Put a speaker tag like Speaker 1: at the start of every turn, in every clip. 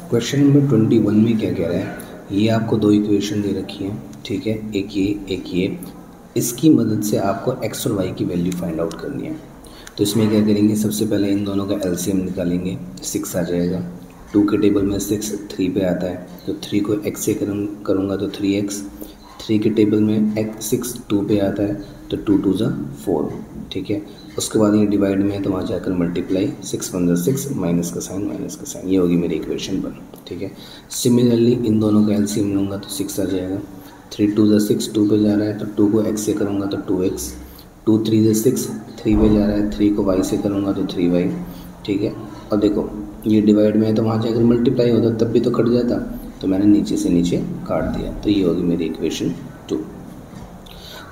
Speaker 1: Question number 21 में क्या कह रहा है, ये आपको दो इक्वेशन दे रखी हैं, ठीक है, एक ये। इसकी मदद से आपको x और y की वैल्यू फाइंड आउट करनी है। तो इसमें क्या करेंगे, सबसे पहले इन दोनों का एलसीएम निकालेंगे, 6 आ जाएगा। 2 के टेबल में 6 3 पे आता है, तो 3 को x से करूँगा तो 3x। 3 के टेबल में 6 2 पे आता है, तो 2 2 ज़ा 4, ठीक है। उसके बाद ये डिवाइड में है तो वहाँ जाकर मल्टीप्लाई, 6 1 ज़ा 6, माइनस का साइन, ये होगी मेरी इक्वेशन 1, ठीक है। सिमिलरली इन दोनों का एलसीएम लूँगा तो 6 आ जाएगा। 3 2 ज़ा 6, 2 पे जा रहा है तो 2 को x से करूँगा तो 2x। 2 3 ज़ा 6, 3 पे जा रहा है, 3 को y से करूँगा तो 3y, ठीक है। और देखो ये डिवाइड में है तो वहाँ जाकर मल्टीप्लाई होता तब भी तो कट जाता, तो मैंने नीचे से नीचे काट दिया, तो ये होगी मेरी इक्वेशन 2।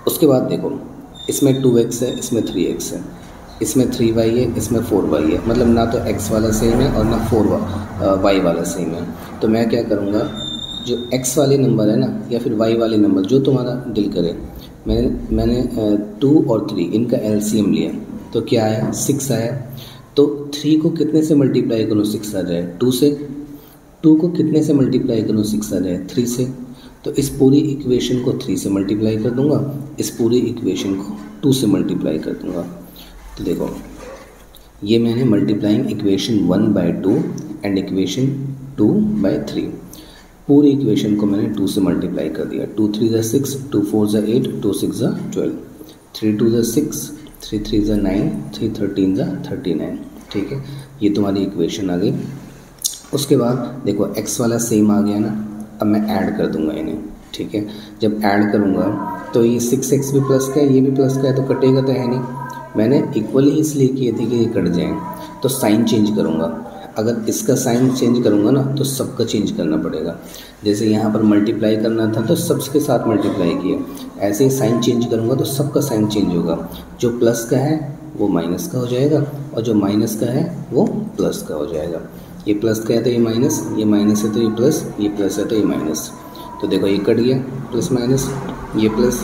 Speaker 1: उसके बाद देखो इसमें 2x है, इसमें 3x है, इसमें 3y है, इसमें 4y है, मतलब ना तो x वाला सेम है और ना 4y वाला सेम है। तो मैं क्या करूँगा, जो x वाले नंबर है ना या फिर y वाले नंबर, जो तुम्हारा दिल करे, मैंने 2 और 3 इनका एलसीएम लिया तो क्या आया, 6 आया। तो 3 को कितने से मल्टीप्लाई करूँ 6 आ जाए, 2 से। 2 को कितने से मल्टीप्लाई करूँ 6 आ जाए, 3 से। तो इस पूरी इक्वेशन को 3 से मल्टीप्लाई कर दूंगा, इस पूरी इक्वेशन को 2 से मल्टीप्लाई कर दूंगा। तो देखो ये मैंने मल्टीप्लाइंग इक्वेशन 1/2 एंड इक्वेशन 2/3, पूरी इक्वेशन को मैंने 2 से मल्टीप्लाई कर दिया। 2 3 ज़ा 6, 2 4 ज़ा 8, 2 6 ज़ा 12, 3 2 ज़ा 6, 3 3 ज़ा 9, 3 13 ज़ा 39, ठीक है। ये तुम्हारी इक्वेशन आ गई। उसके बाद देखो x वाला सेम आ गया ना, अब मैं ऐड कर दूंगा इन्हें, ठीक है। जब ऐड करूंगा तो ये 6x भी प्लस का है, ये भी प्लस का है, तो कटेगा तो है नहीं। मैंने इक्वली इसलिए किए थे कि ये कट जाएँ, तो साइन चेंज करूंगा। अगर इसका साइन चेंज करूंगा ना तो सबका चेंज करना पड़ेगा। जैसे यहाँ पर मल्टीप्लाई करना था तो सबके साथ मल्टीप्लाई किया, ऐसे ही साइन चेंज करूंगा तो सबका साइन चेंज होगा। जो प्लस का है वो माइनस का हो जाएगा और जो माइनस का है वो प्लस का हो जाएगा। ये प्लस का है तो ये माइनस, ये माइनस है तो ये प्लस, ये प्लस है तो ये माइनस। तो देखो ये कट गया, प्लस माइनस, ये प्लस,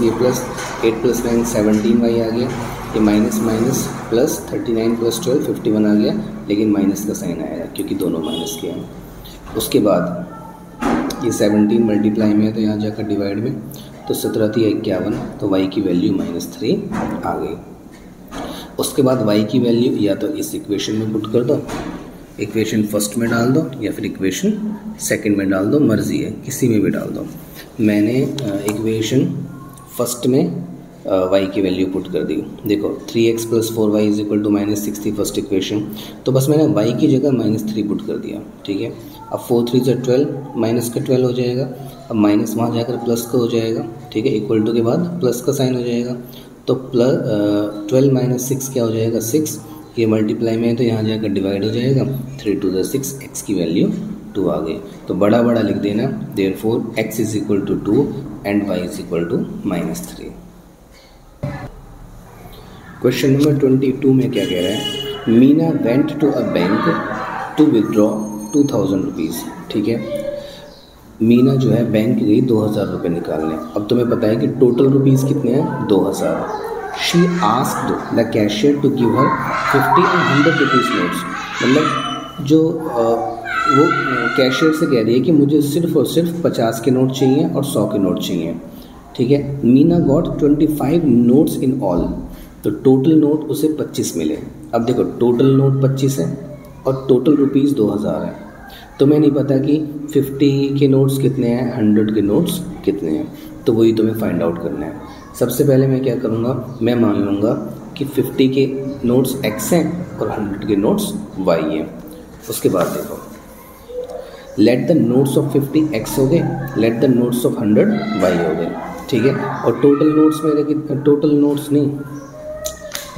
Speaker 1: 8 + 9 17y आ गया, ये माइनस माइनस प्लस 39 + 12 51 आ गया, लेकिन माइनस का साइन आएगा क्योंकि दोनों माइनस के हैं। उसके बाद ये 17 मल्टीप्लाई में है तो यहाँ जाकर डिवाइड में, तो 17 थी 51, तो y की वैल्यू -3 आ गई। उसके बाद y की वैल्यू या तो इस इक्वेशन में पुट कर दो, इक्वेशन फर्स्ट में डाल दो या फिर इक्वेशन सेकंड में डाल दो, मर्जी है किसी में भी डाल दो। मैंने इक्वेशन फर्स्ट में y की वैल्यू पुट कर दी। देखो 3x + 4y = -6 थी फर्स्ट इक्वेशन, तो बस मैंने y की जगह -3 पुट कर दिया, ठीक है। अब 4 3 = 12, माइनस का 12 हो जाएगा, अब माइनस वहाँ जाकर प्लस का हो जाएगा, ठीक है। इक्वल टू के बाद प्लस का साइन हो जाएगा, तो 12 - 6 क्या हो जाएगा, 6। ये मल्टीप्लाई में है तो यहाँ जाकर डिवाइड हो जाएगा, 3 2 ज़ा 6, x की वैल्यू 2 आ गई। तो बड़ा बड़ा लिख देना, therefore x = 2 and y = -3। Question number 22 में क्या कह रहा है, Meena went to a bank to withdraw 2000 rupees, ठीक है। मीना जो है बैंक गई 2000 रुपये निकालने। अब तुम्हें पता है कि टोटल रुपीज़ कितने हैं, 2000। She asked the cashier to give her 50 and 100 rupees notes, मतलब जो वो कैशियर से कह रही है कि मुझे सिर्फ और सिर्फ 50 के नोट चाहिए और 100 के नोट चाहिए, ठीक है। Meena got 25 notes in all, तो टोटल नोट उसे 25 मिले। अब देखो टोटल नोट 25 है और टोटल रुपीज़ 2000 है, तो मैं नहीं पता कि 50 के नोट्स कितने हैं, 100 के नोट्स कितने हैं, तो वही तुम्हें फाइंड आउट करना है। सबसे पहले मैं क्या करूँगा, मैं मान लूँगा कि 50 के नोट्स x हैं और 100 के नोट्स y हैं। उसके बाद देखो let the notes of 50 x हो गए, let the notes of 100 y हो गए, ठीक है। और टोटल नोट्स मेरे कितने, टोटल नोट्स नहीं,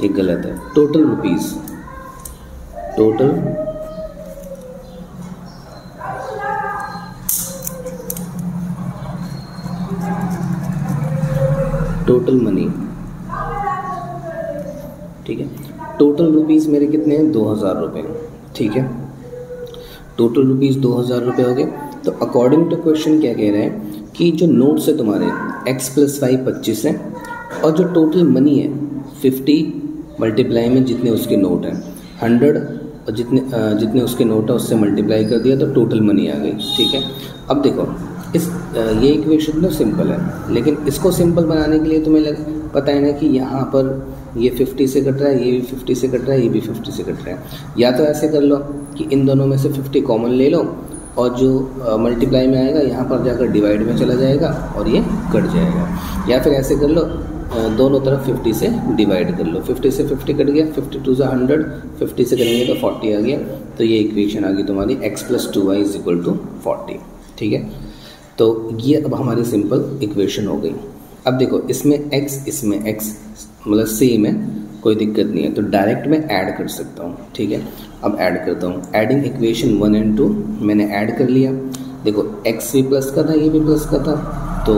Speaker 1: ये गलत है, टोटल रुपीज़, टोटल मनी, ठीक है। टोटल रुपीज़ मेरे कितने हैं, 2000 रुपये, ठीक है। टोटल रुपीज़ 2000 रुपये हो गए। तो अकॉर्डिंग टू क्वेश्चन क्या कह रहे हैं कि जो नोट्स है तुम्हारे x + y 25 है और जो टोटल मनी है 50 मल्टीप्लाई में जितने उसके नोट हैं 100 और जितने उसके नोट है उससे मल्टीप्लाई कर दिया तो टोटल मनी आ गई। ठीक है, अब देखो ये इक्वेशन तो सिंपल है, लेकिन इसको सिंपल बनाने के लिए तुम्हें पता है ना कि यहाँ पर ये 50 से कट रहा है, ये भी 50 से कट रहा है, ये भी 50 से कट रहा है। या तो ऐसे कर लो कि इन दोनों में से 50 कॉमन ले लो और जो मल्टीप्लाई में आएगा यहाँ पर जाकर डिवाइड में चला जाएगा और ये कट जाएगा। या फिर ऐसे कर लो दोनों तरफ 50 से डिवाइड कर लो, 50 से 50 कट गया, 52 से 100, 50 से करेंगे तो 40 आ गया। तो ये इक्वेशन आ गई तुम्हारी x + 2y = 40। ठीक है, तो ये अब हमारी सिंपल इक्वेशन हो गई। अब देखो इसमें x मतलब सेम है, कोई दिक्कत नहीं है, तो डायरेक्ट मैं ऐड कर सकता हूँ। ठीक है, अब ऐड करता हूँ। एडिंग इक्वेशन 1 और 2 मैंने ऐड कर लिया। देखो x भी प्लस का था, ये भी प्लस का था, तो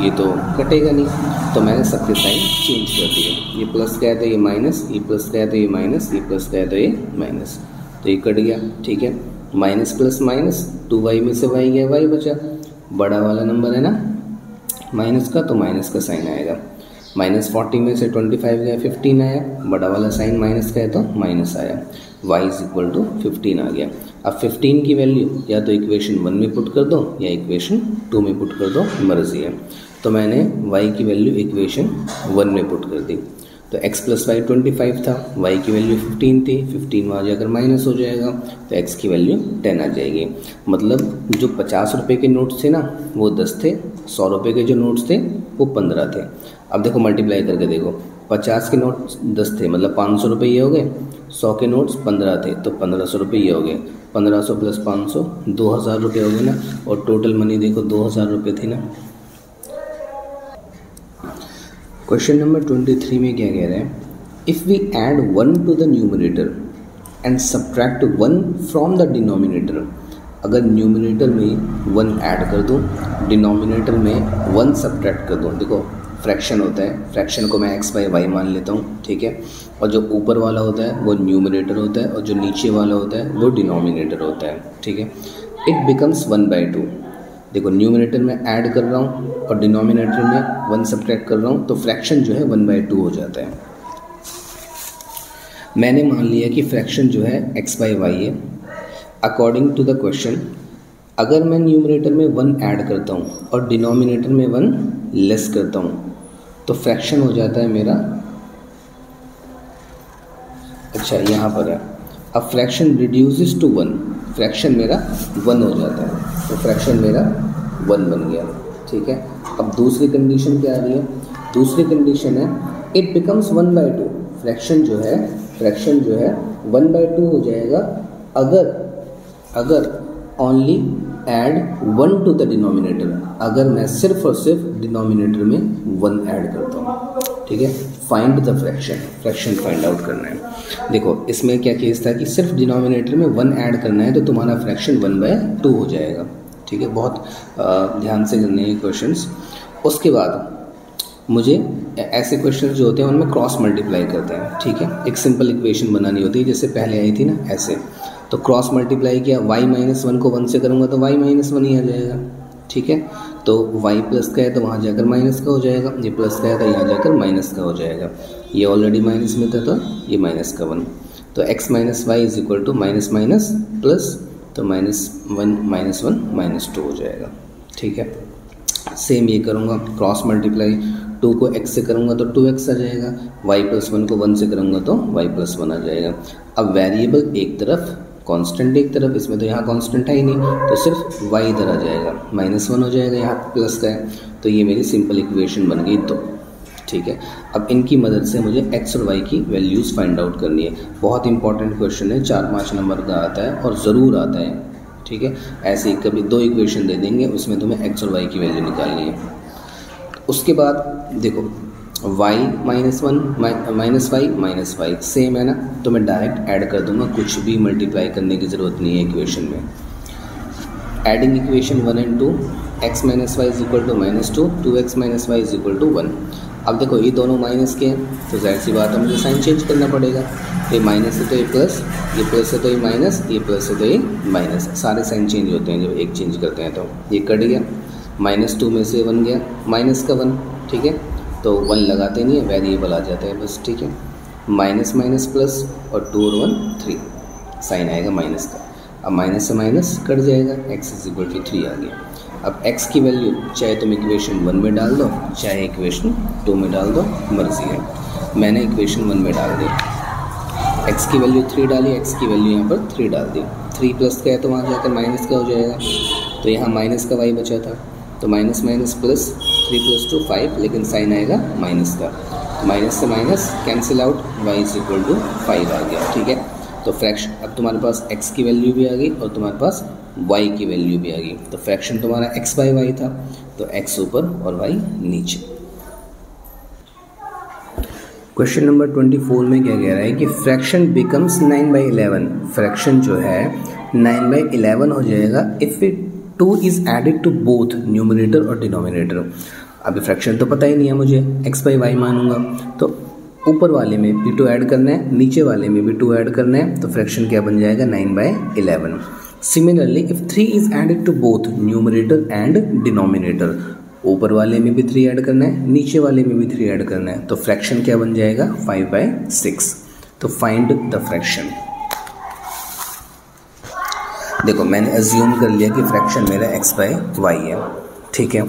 Speaker 1: ये तो कटेगा नहीं, तो मैंने सबके साइन चेंज कर दिए। ये प्लस का है तो ये माइनस, ये प्लस का है तो ये माइनस, ये प्लस का है तो ये माइनस, तो ये कट गया। ठीक है, माइनस प्लस माइनस, 2y में से y गया, y बचा। बड़ा वाला नंबर है ना माइनस का, तो माइनस का साइन आएगा। -40 में से 25 गया, 15 आया। बड़ा वाला साइन माइनस का है तो माइनस आया। y = 15 आ गया। अब 15 की वैल्यू या तो इक्वेशन 1 में पुट कर दो या इक्वेशन 2 में पुट कर दो, मर्जी है। तो मैंने y की वैल्यू इक्वेशन 1 में पुट कर दी। तो x + y 25 था, y की वैल्यू 15 थी, 15 वहाँ जाकर माइनस हो जाएगा, तो x की वैल्यू 10 आ जाएगी। मतलब जो 50 रुपये के नोट्स थे ना वो 10 थे, 100 रुपये के जो नोट्स थे वो 15 थे। अब देखो मल्टीप्लाई करके देखो, 50 के नोट्स 10 थे मतलब 500 रुपये ये हो गए, 100 के नोट्स 15 थे तो 1500 रुपये ये हो गए, 1500 + 500 2000 रुपये हो गए ना। और टोटल मनी देखो 2000 रुपये थी ना। क्वेश्चन नंबर 23 में क्या कह रहे हैं, if we add 1 to the numerator and subtract 1 from the denominator. अगर न्यूमरेटर में 1 ऐड कर दूँ, डिनोमिनेटर में 1 सब्ट्रैक्ट कर दूँ। देखो फ्रैक्शन होता है, फ्रैक्शन को मैं x/y मान लेता हूँ। ठीक है, और जो ऊपर वाला होता है वो न्यूमरेटर होता है और जो नीचे वाला होता है वो डिनोमिनेटर होता है। ठीक है, इट बिकम्स 1/2। देखो न्यूमरेटर में ऐड कर रहा हूँ और डिनोमिनेटर में 1 सब्ट्रैक्ट कर रहा हूँ, तो फ्रैक्शन जो है 1/2 हो जाता है। मैंने मान लिया कि फ्रैक्शन जो है x/y है। अकॉर्डिंग टू द क्वेश्चन, अगर मैं न्यूमरेटर में 1 ऐड करता हूँ और डिनोमिनेटर में 1 लेस करता हूँ तो फ्रैक्शन हो जाता है मेरा, अच्छा यहाँ पर है, अब फ्रैक्शन रिड्यूसेस टू 1, फ्रैक्शन मेरा 1 हो जाता है, तो फ्रैक्शन मेरा 1 बन गया। ठीक है, अब दूसरी कंडीशन क्या आ रही है, दूसरी कंडीशन है इट बिकम्स 1/2। फ्रैक्शन जो है 1/2 हो जाएगा अगर only add 1 to the denominator, अगर मैं सिर्फ और सिर्फ डिनोमिनेटर में 1 ऐड करता हूँ। ठीक है, find the fraction find out करना है। देखो इसमें क्या केस था कि सिर्फ डिनोमिनेटर में 1 ऐड करना है तो तुम्हारा फ्रैक्शन 1/2 हो जाएगा। ठीक है, बहुत ध्यान से करने हैं क्वेश्चंस। उसके बाद मुझे ऐसे क्वेश्चन जो होते हैं उनमें क्रॉस मल्टीप्लाई करते हैं। ठीक है, एक सिंपल इक्वेशन बनानी होती है जैसे पहले आई थी ना ऐसे, तो क्रॉस मल्टीप्लाई किया, y - 1 को 1 से करूँगा तो y - 1 ही आ जाएगा। ठीक है, तो y प्लस का है तो वहाँ जाकर माइनस का हो जाएगा, ये प्लस का है तो यहाँ जाकर माइनस का हो जाएगा। ये ऑलरेडी माइनस में था तो ये माइनस का 1, तो x - y = माइनस प्लस, तो -1 - 2 हो जाएगा। ठीक है, सेम ये करूँगा क्रॉस मल्टीप्लाई, 2 को x से करूँगा तो 2x आ जाएगा, y + 1 को 1 से करूँगा तो y + 1 आ जाएगा। अब वेरिएबल एक तरफ, कांस्टेंट एक तरफ, इसमें तो यहाँ कांस्टेंट है ही नहीं तो सिर्फ y इधर आ जाएगा, -1 हो जाएगा, यहाँ प्लस का है, तो ये मेरी सिंपल इक्वेशन बन गई 2। ठीक है, अब इनकी मदद से मुझे x और y की वैल्यूज़ फाइंड आउट करनी है। बहुत इंपॉर्टेंट क्वेश्चन है, 4-5 नंबर का आता है और ज़रूर आता है। ठीक है, ऐसे ही कभी 2 इक्वेशन दे देंगे, उसमें तुम्हें x और y की वैल्यू निकालनी है। उसके बाद देखो y - 1 - y सेम है ना, तो मैं डायरेक्ट ऐड कर दूंगा, कुछ भी मल्टीप्लाई करने की ज़रूरत नहीं है इक्वेशन में। एडिंग इक्वेशन 1 और 2, x - y = -2, 2x - y = 1। अब देखो ये दोनों माइनस के हैं तो जाहिर सी बात है मुझे साइन चेंज करना पड़ेगा। ये माइनस है तो ये प्लस, ये प्लस है तो ये माइनस, ये प्लस है तो ये माइनस, सारे साइन चेंज होते हैं जब एक चेंज करते हैं। तो ये कट गया, -2 में से 1 गया, माइनस का 1। ठीक है, तो 1 लगाते नहीं है, वेरिएबल आ जाता है बस। ठीक है, माइनस प्लस और 2 और 1 3, साइन आएगा माइनस का। अब माइनस से माइनस कट जाएगा, x इज इक्वल टू 3 आ गया। अब x की वैल्यू चाहे तुम इक्वेशन 1 में डाल दो चाहे इक्वेशन 2 में डाल दो, मर्जी है। मैंने इक्वेशन 1 में डाल दी, x की वैल्यू 3 डाली, x की वैल्यू यहाँ पर 3 डाल दी। 3 प्लस का है तो वहाँ जाकर माइनस का हो जाएगा, तो यहाँ माइनस का y बचा था, तो माइनस माइनस प्लस, 3 + 2 5, लेकिन साइन आएगा माइनस का। माइनस से minus cancel out, y is equal to 5 आ गया। ठीक है, तो फ्रैक्शन अब तुम्हारे पास x की वैल्यू भी आ गई और तुम्हारे पास y की वैल्यू भी आ गई। तो फ्रैक्शन तुम्हारा x/y था, तो x ऊपर और y नीचे। क्वेश्चन नंबर 24 में क्या कह रहा है कि फ्रैक्शन बिकम्स 9/11। फ्रैक्शन जो है 9/11 हो जाएगा if 2 is added to both numerator और डिनोमिनेटर। अभी फ्रैक्शन तो पता ही नहीं है मुझे, x/y मानूंगा, तो ऊपर वाले में भी 2 ऐड करना है, नीचे वाले में भी 2 ऐड करना है, तो फ्रैक्शन क्या बन जाएगा 9/11। Similarly if 3 is added to both numerator and denominator, ऊपर वाले में भी 3 ऐड करना है, नीचे वाले में भी 3 ऐड करना है, तो फ्रैक्शन क्या बन जाएगा 5/6। तो फाइंड द फ्रैक्शन। देखो मैंने अज्यूम कर लिया कि फ्रैक्शन मेरा x/y है। ठीक है,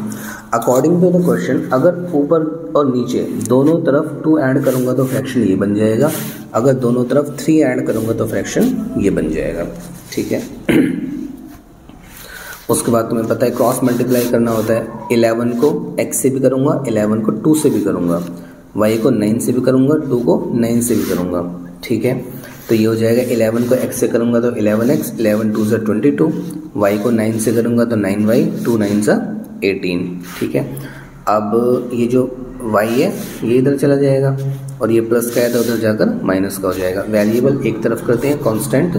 Speaker 1: अकॉर्डिंग टू द क्वेश्चन अगर ऊपर और नीचे दोनों तरफ 2 ऐड करूंगा तो फ्रैक्शन ये बन जाएगा, अगर दोनों तरफ 3 ऐड करूंगा तो फ्रैक्शन ये बन जाएगा। ठीक है, उसके बाद तुम्हें पता है क्रॉस मल्टीप्लाई करना होता है। 11 को x से भी करूंगा, 11 को 2 से भी करूंगा, y को 9 से भी करूंगा, 2 को 9 से भी करूंगा। ठीक है, तो ये हो जाएगा 11 को x से करूंगा तो 11x, 11 2 = 22, y को 9 से करूंगा तो 9y, 2 9 = 18। ठीक है, अब ये जो y है ये इधर चला जाएगा और ये प्लस का है तो उधर जाकर माइनस का हो जाएगा। वेरिएबल एक तरफ करते हैं, कांस्टेंट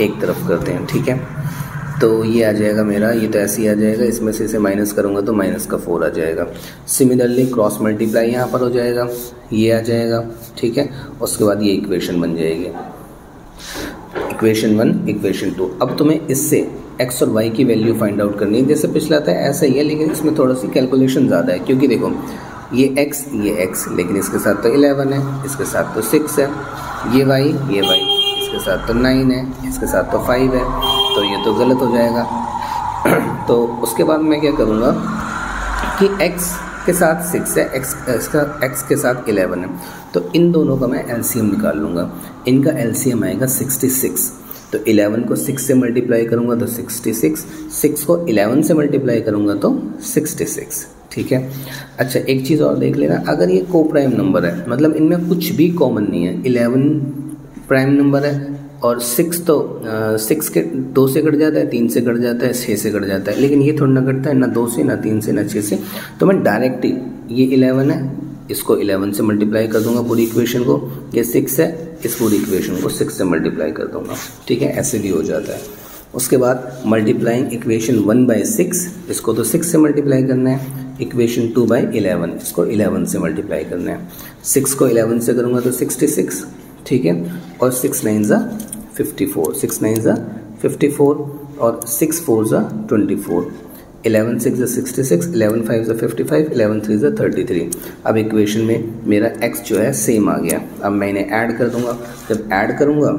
Speaker 1: एक तरफ करते हैं। ठीक है, तो ये आ जाएगा मेरा, ये तो ऐसे ही आ जाएगा, इसमें से इसे माइनस करूंगा तो माइनस का 4 आ जाएगा। सिमिलरली क्रॉस मल्टीप्लाई यहाँ पर हो जाएगा, ये आ जाएगा। ठीक है, उसके बाद ये इक्वेशन बन जाएगी, इक्वेशन 1 इक्वेशन 2। अब तुम्हें इससे x और y की वैल्यू फाइंड आउट करनी है, जैसे पिछला था ऐसा ही है, लेकिन इसमें थोड़ा सी कैलकुलेशन ज़्यादा है, क्योंकि देखो ये x, लेकिन इसके साथ तो 11 है, इसके साथ तो 6 है, ये y, इसके साथ तो 9 है, इसके साथ तो 5 है, तो ये तो गलत हो जाएगा। तो उसके बाद मैं क्या करूँगा कि x के साथ 6 है, x के साथ 11 है, तो इन दोनों का मैं एलसीएम निकाल लूँगा। इनका एलसीएम आएगा 66, तो 11 को 6 से मल्टीप्लाई करूँगा तो 66, 6 को 11 से मल्टीप्लाई करूँगा तो 66। ठीक है, अच्छा एक चीज़ और देख लेना, अगर ये को प्राइम नंबर है, मतलब इनमें कुछ भी कॉमन नहीं है, 11 प्राइम नंबर है और 6 तो 6 के 2 से कट जाता है, 3 से कट जाता है, 6 से कट जाता है, लेकिन ये थोड़ा ना कटता है, ना 2 से, ना 3 से, ना 6 से, तो मैं डायरेक्ट ये 11 है, इसको 11 से मल्टीप्लाई कर दूंगा पूरी इक्वेशन को, ये 6 है, इस पूरी इक्वेशन को 6 से मल्टीप्लाई कर दूंगा। ठीक है, ऐसे भी हो जाता है। उसके बाद मल्टीप्लाइंग इक्वेशन 1/6, इसको तो 6 से मल्टीप्लाई करना है, इक्वेशन 2/11, इसको 11 से मल्टीप्लाई करना है। 6 को 11 से करूँगा तो 66। ठीक है, और 6 9 = 54, 6 9 = 54 और 6 4 = 24, 11 6 = 66, 11 5 = 55, 11 3 = 33। अब इक्वेशन में मेरा x जो है सेम आ गया। अब मैं इन्हें ऐड कर दूंगा, जब ऐड करूंगा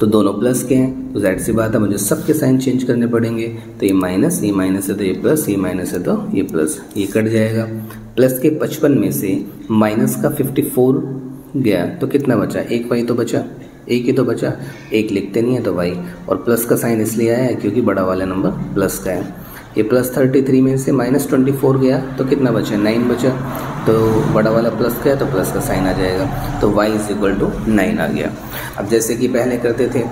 Speaker 1: तो दोनों प्लस के हैं, तो ज़ाहिर सी बात है मुझे सबके साइन चेंज करने पड़ेंगे, तो ये माइनस है तो ये प्लस, ये माइनस है तो ये प्लस, ये कट जाएगा। प्लस के 55 में से माइनस का 54 गया तो कितना बचा, एक y तो बचा, एक ही तो बचा, एक लिखते नहीं है तो y, और प्लस का साइन इसलिए आया है क्योंकि बड़ा वाला नंबर प्लस का है। ये प्लस 33 में से माइनस 24 गया तो कितना बचा, 9 बचा, तो बड़ा वाला प्लस का है तो प्लस का साइन आ जाएगा, तो y = 9 आ गया। अब जैसे कि पहले करते थे,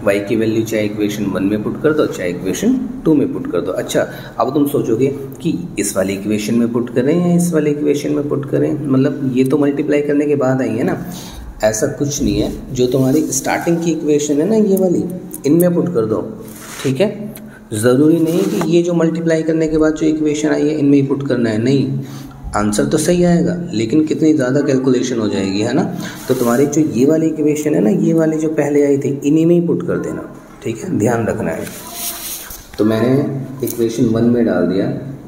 Speaker 1: y की वैल्यू चाहे इक्वेशन 1 में पुट कर दो चाहे इक्वेशन 2 में पुट कर दो। अच्छा अब तुम सोचोगे कि इस वाले इक्वेशन में पुट करें या इस वाले इक्वेशन में पुट करें, मतलब ये तो मल्टीप्लाई करने के बाद आई है ना, ऐसा कुछ नहीं है, जो तुम्हारी स्टार्टिंग की इक्वेशन है ना ये वाली, इनमें पुट कर दो। ठीक है, ज़रूरी नहीं कि ये जो मल्टीप्लाई करने के बाद जो इक्वेशन आई है इनमें ही पुट करना है, नहीं, आंसर तो सही आएगा लेकिन कितनी ज़्यादा कैलकुलेशन हो जाएगी, है ना। तो तुम्हारी जो ये वाली इक्वेशन है ना, ये वाली जो पहले आई थी, इन्हीं में ही पुट कर देना। ठीक है, ध्यान रखना है। तो मैंने इक्वेशन 1 में डाल दिया,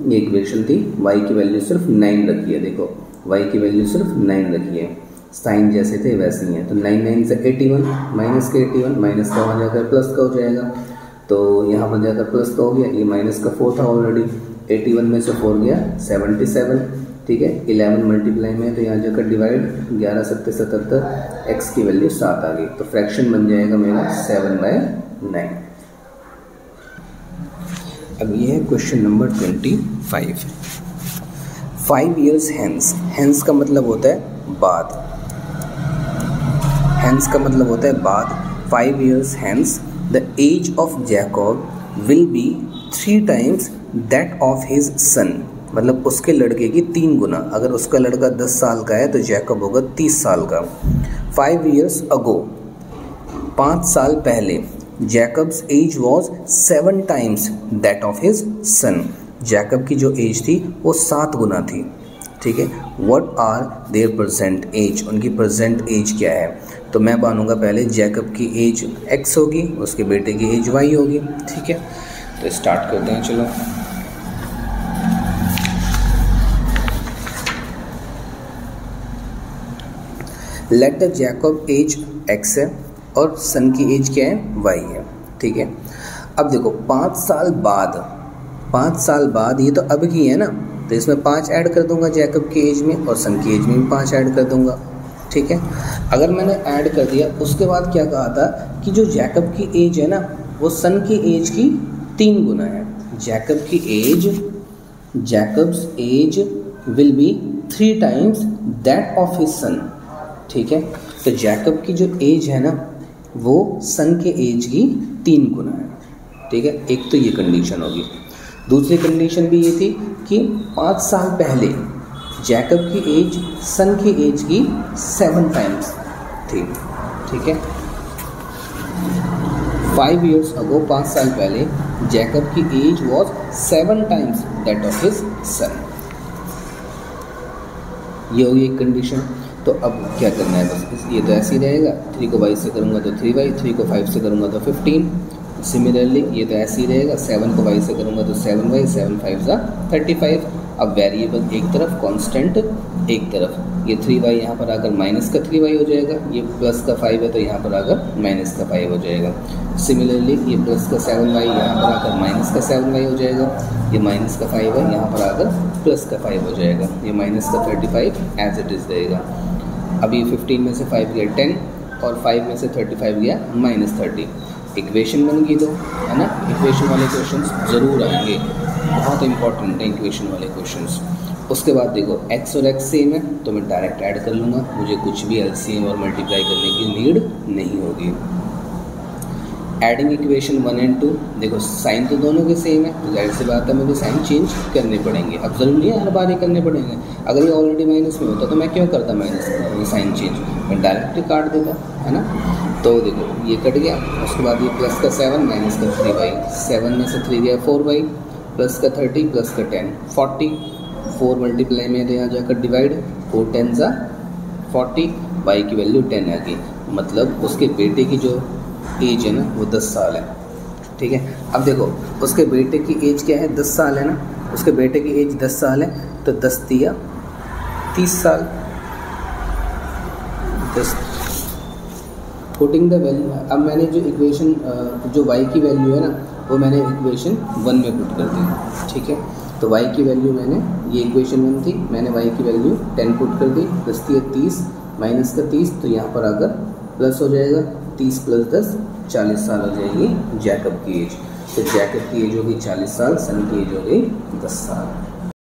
Speaker 1: ये इक्वेशन थी, y की वैल्यू सिर्फ 9 रखी है, देखो y की वैल्यू सिर्फ 9 रखी है, साइन जैसे थे वैसे ही हैं। तो 9 9 से 81, माइनस का 81, माइनस का वहाँ जाकर प्लस का हो जाएगा, तो यहाँ पर जाकर प्लस का हो गया, ये माइनस का 4 था ऑलरेडी, 81 में से 4 गया 77, ठीक है। 11 मल्टीप्लाई में तो यहाँ जाकर डिवाइड, 11 7 77, एक्स की वैल्यू 7 आ गई, तो फ्रैक्शन बन जाएगा मेरा 7/9। अब ये है question number 25। 5 years hence, hence का मतलब होता है बाद, hence का मतलब होता है बाद। 5 years hence the age of Jacob will be 3 times that of his son, मतलब उसके लड़के की 3 गुना। अगर उसका लड़का 10 साल का है तो जैकब होगा 30 साल का। 5 years ago, 5 साल पहले, Jacob's age was 7 times that of his son, Jacob की जो एज थी वो 7 गुना थी, ठीक है। What are their present age, उनकी प्रेजेंट एज क्या है? तो मैं मानूंगा पहले जैकब की एज x होगी, उसके बेटे की एज y होगी, ठीक है। तो स्टार्ट करते हैं, चलो। Let the Jacob age x है और सन की एज क्या है? y है, ठीक है। अब देखो 5 साल बाद, 5 साल बाद, ये तो अब की है ना, तो इसमें 5 ऐड कर दूंगा जैकब की एज में, और सन की एज में भी 5 ऐड कर दूंगा, ठीक है। अगर मैंने ऐड कर दिया, उसके बाद क्या कहा था कि जो जैकब की एज है ना वो सन की एज की 3 गुना है। जैकब की age, Jacob's age will be 3 times that of his son, ठीक है। तो जैकब की जो एज है ना वो सन के एज की 3 गुना है, ठीक है। एक तो ये कंडीशन होगी। दूसरी कंडीशन भी ये थी कि 5 साल पहले जैकब की एज सन की एज की 7 times थी, ठीक है। 5 years ago, 5 साल पहले जैकब की age was 7 times that of his son, ये होगी एक कंडीशन। तो अब क्या करना है, बस ये तो ऐसे ही रहेगा। 3 को 22 से करूँगा तो 3y, 3 को 5 से करूँगा तो 15। सिमिलरली ये तो ऐसे ही रहेगा, 7 को 22 से करूँगा तो 7y, 7 5 ज़ा 35। अब वेरिएबल एक तरफ, कांस्टेंट एक तरफ। ये 3y यहाँ पर आकर माइनस का 3y हो जाएगा, ये प्लस का 5 है तो यहाँ पर आकर माइनस का 5 हो जाएगा। सिमिलरली ये प्लस का 7y यहाँ पर आकर माइनस का 7y हो जाएगा, ये माइनस का 5 है यहाँ पर आकर प्लस का 5 हो जाएगा, ये माइनस का 35 एज इट इज़ रहेगा। अब ये 15 में से 5 गया 10 और 5 में से 35 गया -30। इक्वेशन बन गई दो, है ना। इक्वेशन वाले क्वेश्चंस ज़रूर आएंगे, बहुत इंपॉर्टेंट है इक्वेशन वाले क्वेश्चंस। उसके बाद देखो x और x सेम है तो मैं डायरेक्ट ऐड कर लूँगा, मुझे कुछ भी एलसीएम और मल्टीप्लाई करने की नीड नहीं होगी। एडिंग इक्वेशन 1 और 2, देखो साइन तो दोनों के सेम है तो जाहिर सी बात है मुझे साइन चेंज करने पड़ेंगे। अब ज़रूरी नहीं है हर बार ही करने पड़ेंगे, अगर ये ऑलरेडी माइनस में होता तो मैं क्यों करता माइनस में साइन चेंज, मैं डायरेक्ट ही काट देता, है ना। तो देखो ये कट गया, उसके बाद ये प्लस का 7 माइनस का 3y, 7 में से 3 गया 4y, प्लस का 30 प्लस का 10 40, 4 मल्टीप्लाई में तो यहाँ जाकर डिवाइड, 4 10 ज़ा 40, y की वैल्यू 10 आ गई, मतलब उसके बेटे की जो एज है ना वो 10 साल है, ठीक है। अब देखो उसके बेटे की एज क्या है, 10 साल है ना, उसके बेटे की एज 10 साल है तो 10 तिया 30 साल, 10 पुटिंग द वैल्यू। अब मैंने जो इक्वेशन जो y की वैल्यू है ना वो मैंने इक्वेशन 1 में पुट कर दी, ठीक है। तो y की वैल्यू मैंने, ये इक्वेशन 1 थी, मैंने y की वैल्यू 10 पुट कर दी, 10 तिया 30 माइनस का 30 तो यहाँ पर आकर प्लस हो जाएगा, 30 + 10 40 साल हो जाएगी जैकब की एज। तो जैकब की एज होगी 40 साल, सन की एज हो गई 10 साल।